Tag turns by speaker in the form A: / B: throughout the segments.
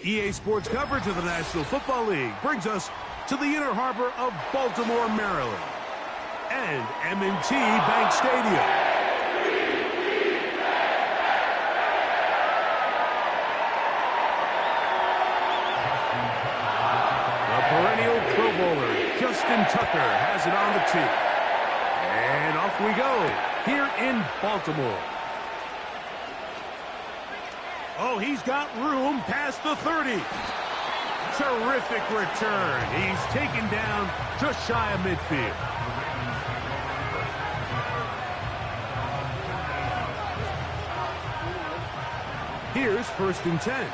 A: EA Sports coverage of the National Football League brings us to the inner harbor of Baltimore, Maryland, and M&T Bank Stadium. The perennial Pro Bowler, Justin Tucker, has it on the tee. And off we go, here in Baltimore. Oh, he's got room past the 30. Terrific return. He's taken down just shy of midfield. Here's 1st and 10.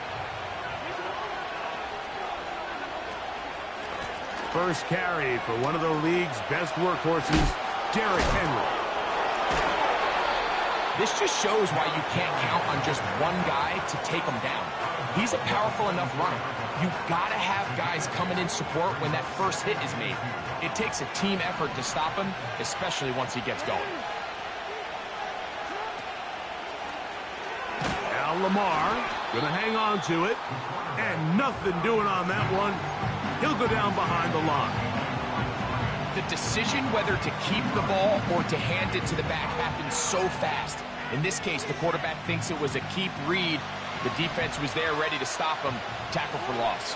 A: First carry for one of the league's best workhorses, Derrick Henry.
B: This just shows why you can't count on just one guy to take him down. He's a powerful enough runner. You gotta have guys coming in support when that first hit is made. It takes a team effort to stop him, especially once he gets going.
A: Now Lamar gonna hang on to it, and nothing doing on that one. He'll go down behind the line.
B: The decision whether to keep the ball or to hand it to the back happens so fast. In this case, the quarterback thinks it was a keep read. The defense was there ready to stop him. Tackle for loss.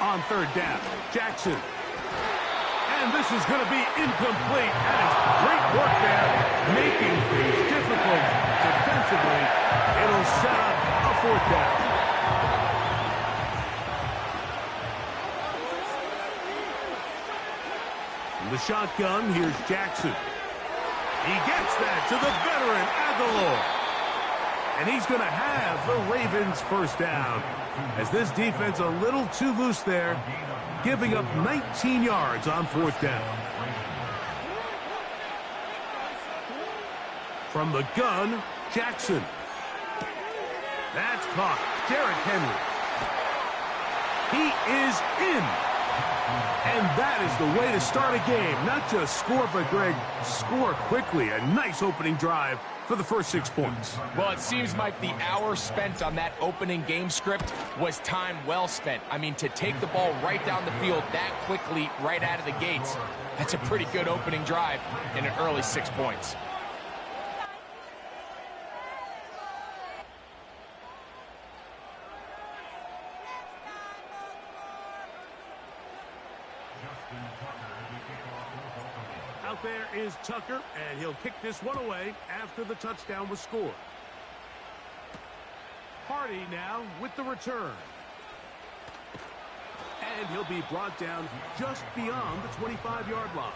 A: On 3rd down, Jackson. And this is going to be incomplete. That is great work there, making things difficult defensively. It'll set up a 4th down. In the shotgun, here's Jackson. He gets that to the veteran Aguilar. And he's going to have the Ravens 1st down, as this defense a little too loose there, giving up 19 yards on 4th down. From the gun, Jackson. That's caught. Derrick Henry. He is in. And that is the way to start a game. Not just score, but, Greg, score quickly. A nice opening drive for the first 6 points.
B: Well, it seems like the hour spent on that opening game script was time well spent. I mean, to take the ball right down the field that quickly right out of the gates, that's a pretty good opening drive in an early 6 points.
A: Out there is Tucker, and he'll kick this one away after the touchdown was scored. Hardy now with the return. And he'll be brought down just beyond the 25-yard line.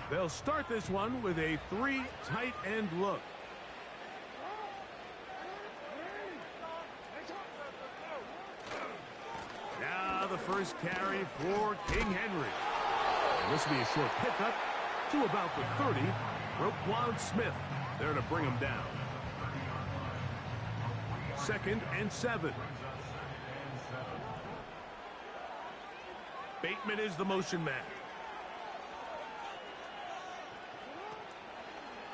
A: They'll start this one with a 3 tight end look. Now the first carry for King Henry. And this will be a short pickup to about the 30. Roquan Smith there to bring him down. 2nd and 7. Bateman is the motion man.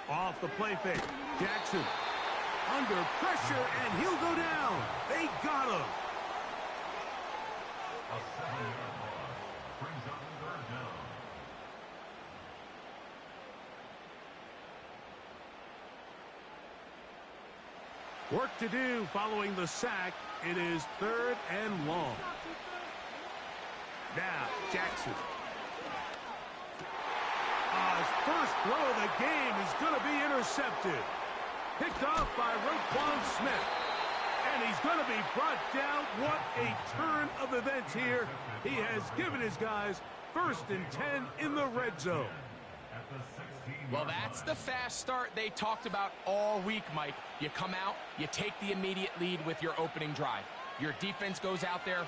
A: Off the play fake. Jackson under pressure, and he'll go down. They got him. Work to do following the sack. It is 3rd and long. Now, Jackson. His first throw of the game is going to be intercepted. Picked off by Roquan Smith. And he's going to be brought down. What a turn of events here. He has given his guys 1st and 10 in the red zone.
B: Well, that's the fast start they talked about all week, Mike. You come out, you take the immediate lead with your opening drive. Your defense goes out there,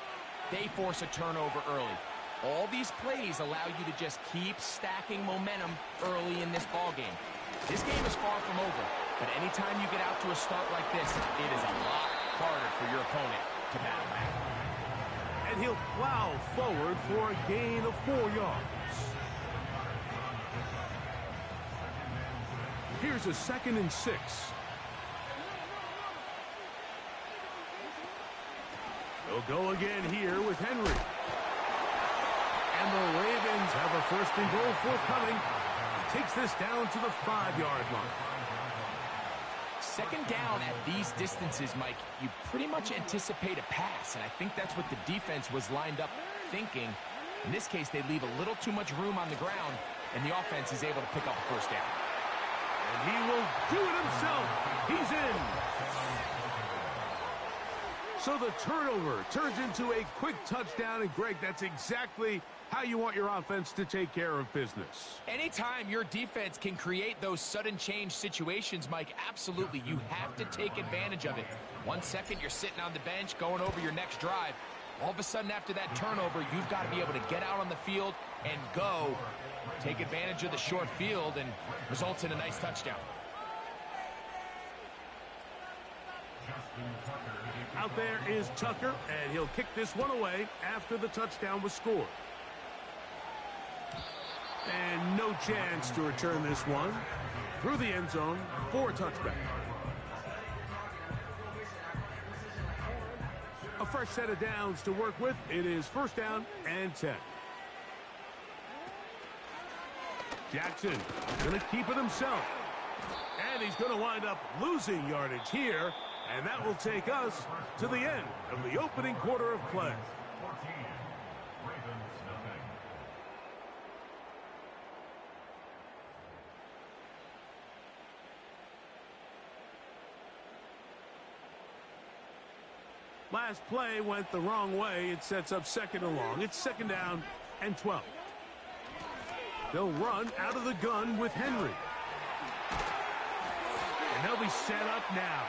B: they force a turnover early. All these plays allow you to just keep stacking momentum early in this ball game. This game is far from over, but anytime you get out to a start like this, it is a lot harder for your opponent to battle back.
A: And he'll plow forward for a gain of 4 yards. Here's a 2nd and 6. They'll go again here with Henry. And the Ravens have a 1st and goal forthcoming. Takes this down to the 5-yard line.
B: 2nd down at these distances, Mike, you pretty much anticipate a pass, and I think that's what the defense was lined up thinking. In this case, they leave a little too much room on the ground, and the offense is able to pick up a 1st down.
A: And he will do it himself. He's in. So the turnover turns into a quick touchdown, and Greg, that's exactly how you want your offense to take care of business.
B: Anytime your defense can create those sudden change situations, Mike, absolutely, you have to take advantage of it. 1 second, you're sitting on the bench, going over your next drive. All of a sudden, after that turnover, you've got to be able to get out on the field and go. Take advantage of the short field, and results in a nice touchdown.
A: Out there is Tucker, and he'll kick this one away after the touchdown was scored. And no chance to return this one through the end zone for a touchback. A fresh set of downs to work with. It is 1st down and 10. Jackson going to keep it himself. And he's going to wind up losing yardage here. And that will take us to the end of the opening quarter of play. Last play went the wrong way. It sets up 2nd and long. It's 2nd down and 12. They'll run out of the gun with Henry. And they'll be set up now.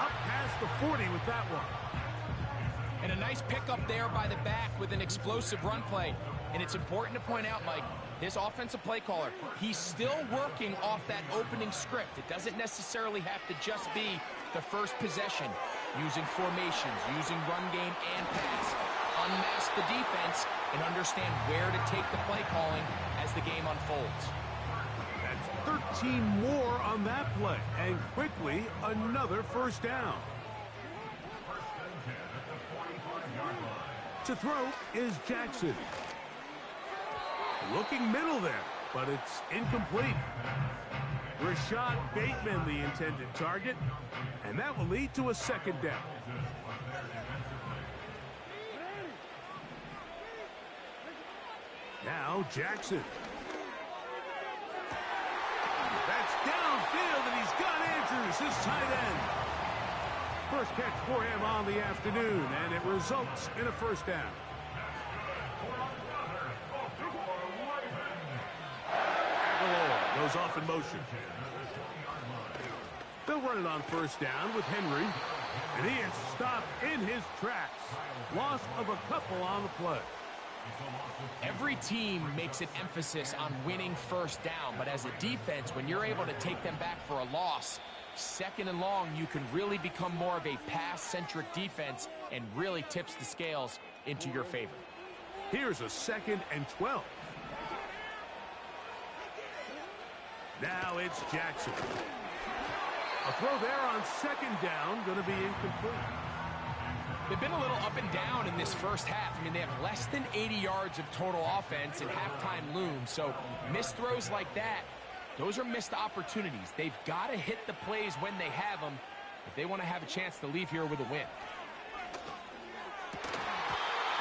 A: Up past the 40 with that one.
B: And a nice pickup there by the back with an explosive run play. And it's important to point out, Mike, this offensive play caller, he's still working off that opening script. It doesn't necessarily have to just be the first possession. Using formations, using run game and pass. Unmask the defense and understand where to take the play calling as the game unfolds.
A: That's 13 more on that play. And quickly, another 1st down. To throw is Jackson. Looking middle there, but it's incomplete. Rashad Bateman, the intended target, and that will lead to a 2nd down. Now Jackson. That's downfield, and he's got Andrews, his tight end. First catch for him on the afternoon, and it results in a 1st down. Goes off in motion. They'll run it on 1st down with Henry, and he is stopped in his tracks. Loss of a couple on the play.
B: Every team makes an emphasis on winning 1st down, but as a defense, when you're able to take them back for a loss, 2nd and long, you can really become more of a pass-centric defense and really tips the scales into your favor.
A: Here's a 2nd and 12. Now it's Jackson. A throw there on 2nd down, going to be incomplete.
B: They've been a little up and down in this first half. I mean, they have less than 80 yards of total offense and halftime looms. So missed throws like that, those are missed opportunities. They've got to hit the plays when they have them if they want to have a chance to leave here with a win.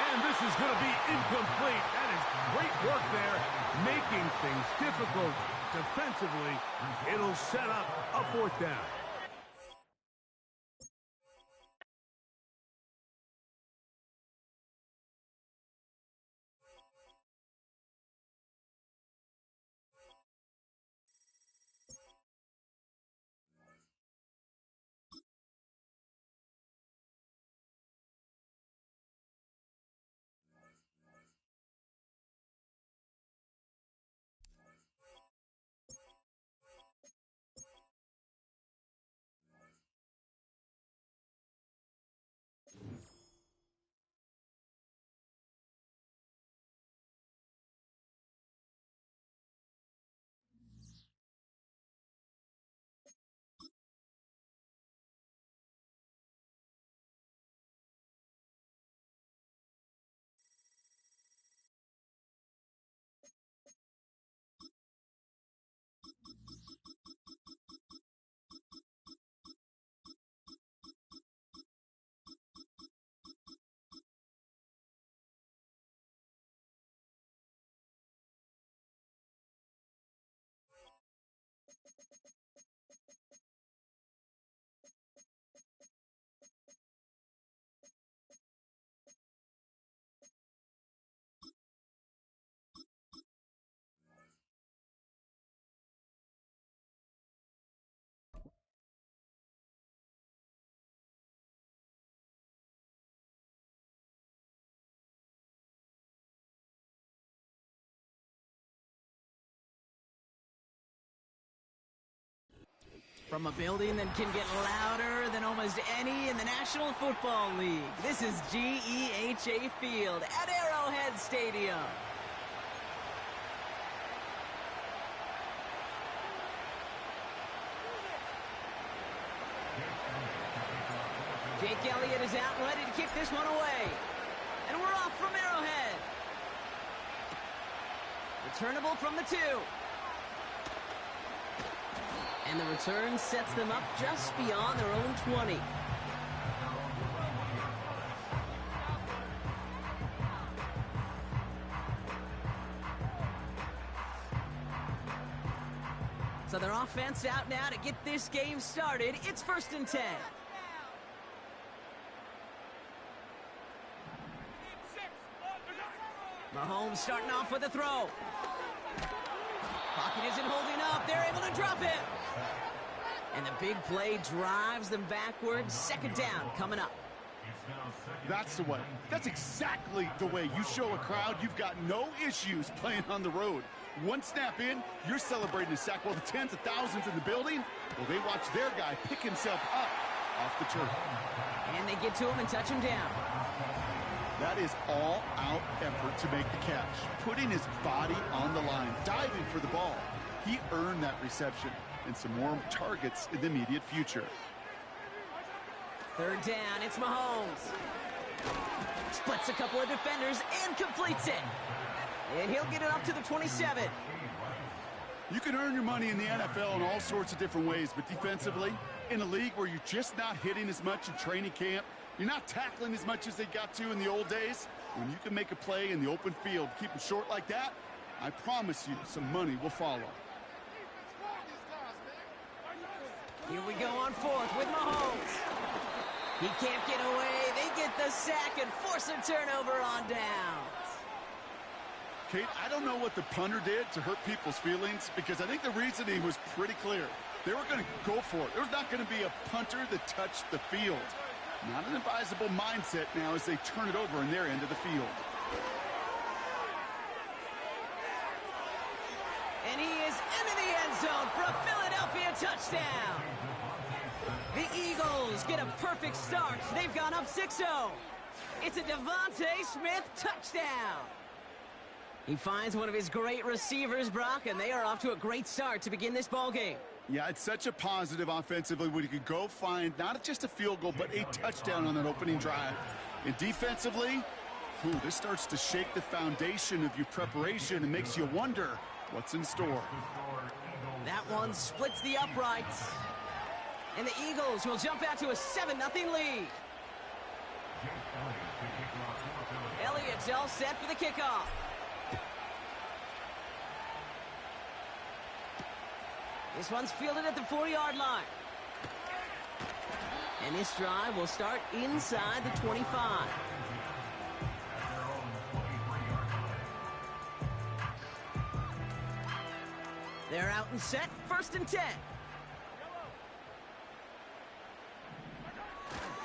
A: And this is going to be incomplete. That is great work there, making things difficult defensively. It'll set up a 4th down.
C: From a building that can get louder than almost any in the National Football League, this is GEHA Field at Arrowhead Stadium. Jake Elliott is out and ready to kick this one away. And we're off from Arrowhead. Returnable from the 2. And the return sets them up just beyond their own 20. So their offense out now to get this game started. It's 1st and 10. Mahomes starting off with a throw. Pocket isn't holding up. They're able to drop it. And the big play drives them backwards. 2nd down coming up.
D: That's the way. That's exactly the way you show a crowd you've got no issues playing on the road. One snap in, you're celebrating a sack. Well, the tens of thousands in the building, well, they watch their guy pick himself up off the turf.
C: And they get to him and touch him down.
D: That is all-out effort to make the catch, putting his body on the line, diving for the ball. He earned that reception and some more targets in the immediate future.
C: 3rd down, it's Mahomes. Splits a couple of defenders and completes it. And he'll get it up to the 27.
D: You can earn your money in the NFL in all sorts of different ways, but defensively, in a league where you're just not hitting as much in training camp, you're not tackling as much as they got to in the old days, when you can make a play in the open field, keep them short like that, I promise you some money will follow.
C: Here we go on 4th with Mahomes. He can't get away. They get the sack and force a turnover on downs.
D: Kate, I don't know what the punter did to hurt people's feelings, because I think the reasoning was pretty clear. They were going to go for it. There's not going to be a punter that touched the field. Not an advisable mindset now as they turn it over in their end of the field.
C: And he is into the end zone for a Philadelphia touchdown. The Eagles get a perfect start. They've gone up 6-0. It's a Devontae Smith touchdown. He finds one of his great receivers, Brock, and they are off to a great start to begin this ballgame.
D: Yeah, it's such a positive offensively when you can go find not just a field goal, but a touchdown on that opening drive. And defensively, this starts to shake the foundation of your preparation and makes you wonder what's in store.
C: That one splits the uprights. And the Eagles will jump out to a 7-0 lead. Elliott's all set for the kickoff. This one's fielded at the 4-yard line. And this drive will start inside the 25. They're out and set, 1st and 10.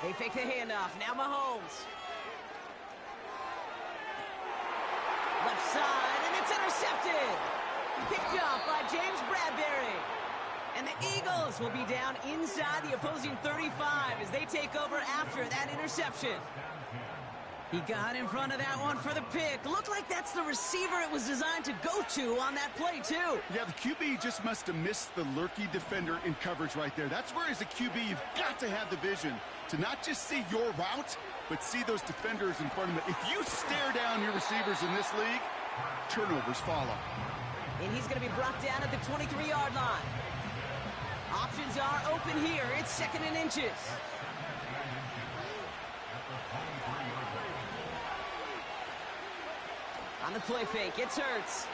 C: They fake the handoff, now Mahomes. Left side, and it's intercepted. Picked up by James Bradbury. And the Eagles will be down inside the opposing 35 as they take over after that interception. He got in front of that one for the pick. Looked like that's the receiver it was designed to go to on that play, too.
D: Yeah, the QB just must have missed the lurky defender in coverage right there. That's where, as a QB, you've got to have the vision to not just see your route, but see those defenders in front of you. If you stare down your receivers in this league, turnovers follow.
C: And he's going to be brought down at the 23-yard line. Options are open here. It's 2nd and inches. On the play fake, it's Hurts.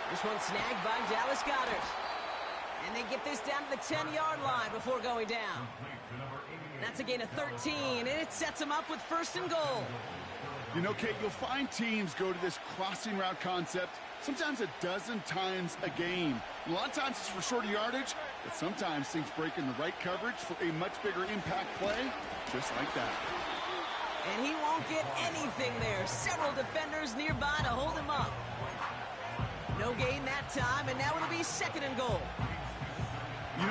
C: This one snagged by Dallas Goedert. And they get this down to the 10-yard line before going down. That's a gain of 13, and it sets them up with 1st and goal.
D: You know, Kate, you'll find teams go to this crossing route concept sometimes a dozen times a game. A lot of times it's for shorter yardage, but sometimes things break in the right coverage for a much bigger impact play, just like that.
C: And he won't get anything there. Several defenders nearby to hold him up. No gain that time, and now it'll be 2nd and goal.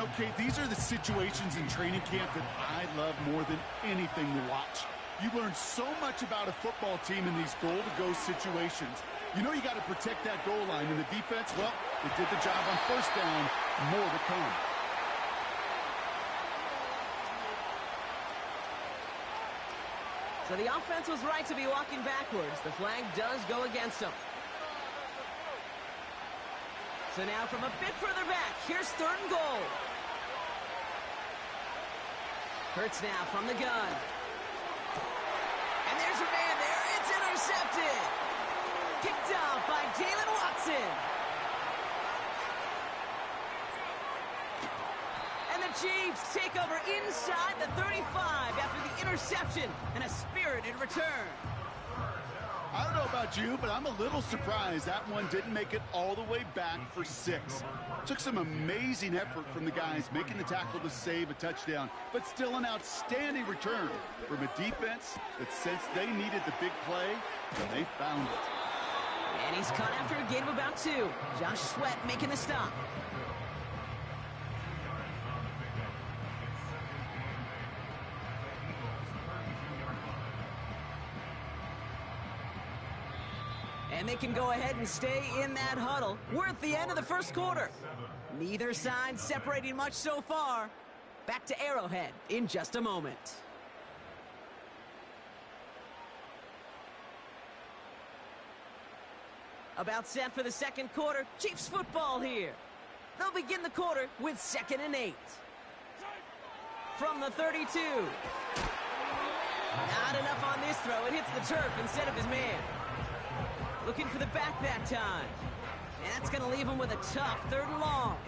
D: know, Kate, these are the situations in training camp that I love more than anything to watch. You learn so much about a football team in these goal-to-go situations. You know you got to protect that goal line, and the defense, well, they did the job on first down. More to come.
C: So the offense was right to be walking backwards. The flag does go against them. So now from a bit further back, here's 3rd and goal. Hurts now from the gun. And there's a man there. It's intercepted. Picked off by Jalen Watson. And the Chiefs take over inside the 35 after the interception and a spirited return.
D: I don't know about you, but I'm a little surprised that one didn't make it all the way back for 6. Took some amazing effort from the guys making the tackle to save a touchdown, but still an outstanding return from a defense that sensed they needed the big play, and they found it.
C: And he's caught after a gain of about 2. Josh Sweat making the stop. And they can go ahead and stay in that huddle. We're at the end of the first quarter. Neither side separating much so far. Back to Arrowhead in just a moment. About set for the second quarter. Chiefs football here. They'll begin the quarter with 2nd and 8. From the 32. Not enough on this throw. It hits the turf instead of his man. Looking for the back that time. And that's going to leave him with a tough 3rd and long.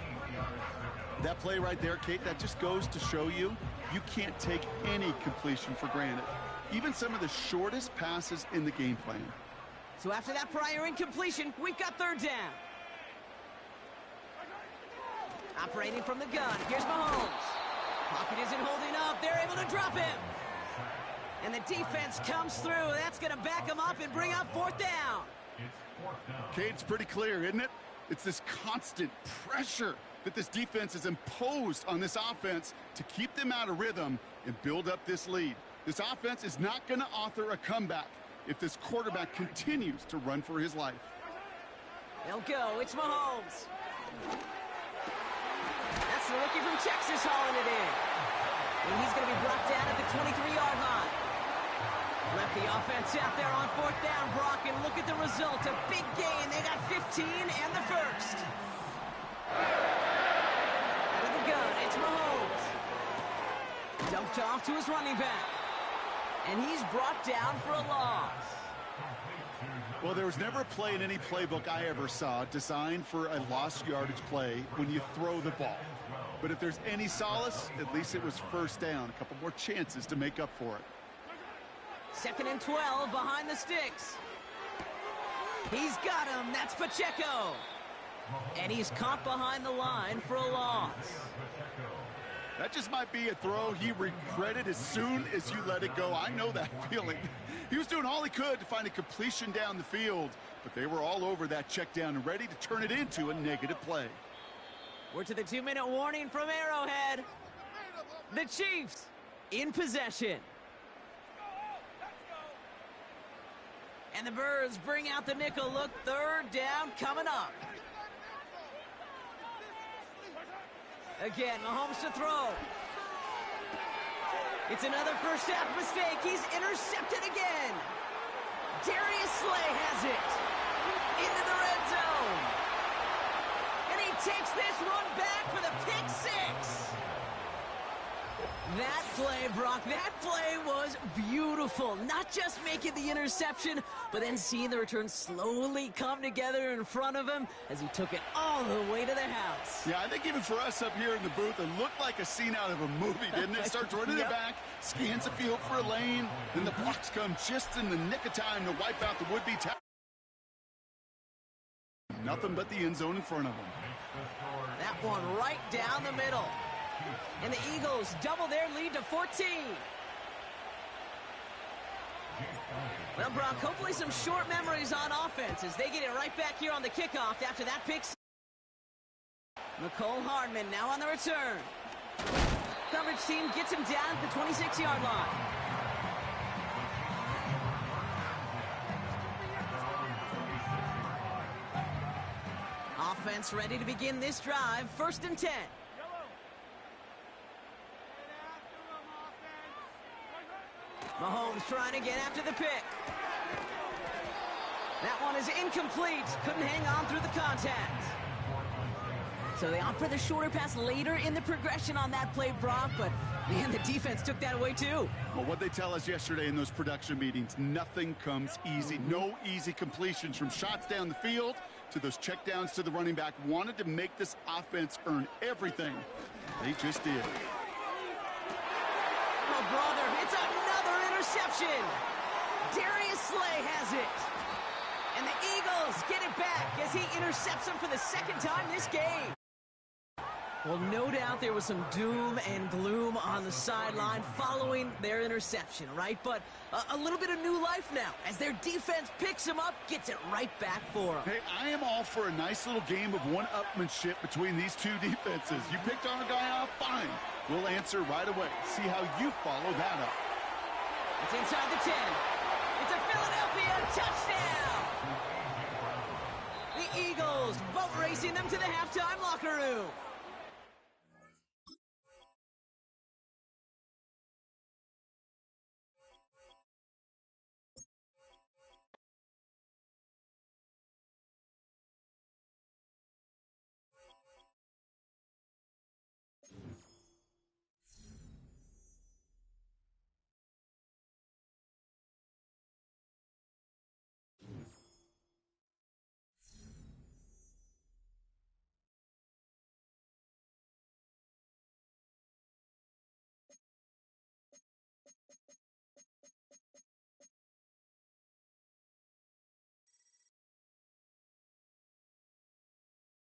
D: That play right there, Kate, that just goes to show you can't take any completion for granted. Even some of the shortest passes in the game plan.
C: So after that prior incompletion, we've got 3rd down. Operating from the gun, here's Mahomes. Pocket isn't holding up, they're able to drop him. And the defense comes through. That's going to back him up and bring up 4th down.
D: Kate, it's pretty clear, isn't it? It's this constant pressure that this defense has imposed on this offense to keep them out of rhythm and build up this lead. This offense is not going to author a comeback if this quarterback continues to run for his life.
C: They'll go. It's Mahomes. That's the rookie from Texas hauling it in. And he's going to be brought down at the 23-yard line. Left the offense out there on 4th down, Brock, and look at the result. A big gain. They got 15 and the first. Out of the gun, it's Mahomes. Dumped off to his running back. And he's brought down for a loss.
D: Well, there was never a play in any playbook I ever saw designed for a lost yardage play when you throw the ball. But if there's any solace, at least it was 1st down. A couple more chances to make up for it.
C: 2nd and 12 behind the sticks. He's got him. That's Pacheco. And he's caught behind the line for a loss.
D: That just might be a throw he regretted as soon as you let it go. I know that feeling. He was doing all he could to find a completion down the field, but they were all over that check down and ready to turn it into a negative play.
C: We're to the 2-minute warning from Arrowhead. The Chiefs in possession. And the Birds bring out the nickel look. 3rd down coming up. Again, Mahomes to throw. It's another first half mistake. He's intercepted again. Darius Slay has it. Into the red zone. And he takes this one back for the pick 6. That play, Brock, that play was beautiful. Not just making the interception, but then seeing the return slowly come together in front of him as he took it all the way to the house.
D: Yeah, I think even for us up here in the booth, it looked like a scene out of a movie, didn't it? Starts running it back, scans the field for a lane, then the blocks come just in the nick of time to wipe out the would-be tackle. Nothing but the end zone in front of him.
C: That one right down the middle. And the Eagles double their lead to 14. Well, Brock, hopefully some short memories on offense as they get it right back here on the kickoff after that pick. McCole Hardman now on the return. Coverage team gets him down at the 26-yard line. Offense ready to begin this drive. 1st and 10. Mahomes trying to get after the pick. That one is incomplete. Couldn't hang on through the contact. So they opt for the shorter pass later in the progression on that play, Brock, but man, the defense took that away too.
D: Well, what they tell us yesterday in those production meetings, nothing comes easy. No easy completions from shots down the field to those checkdowns to the running back. Wanted to make this offense earn everything. They just did.
C: Oh, brother, it's another interception. Darius Slay has it. And the Eagles get it back as he intercepts him for the 2nd time this game. Well, no doubt there was some doom and gloom on the sideline following their interception, right? But a little bit of new life now as their defense picks him up, gets it right back for them.
D: Hey, I am all for a nice little game of one-upmanship between these two defenses. You picked on a guy off, fine. We'll answer right away. See how you follow that up.
C: It's inside the 10. It's a Philadelphia touchdown. The Eagles boat racing them to the halftime locker room.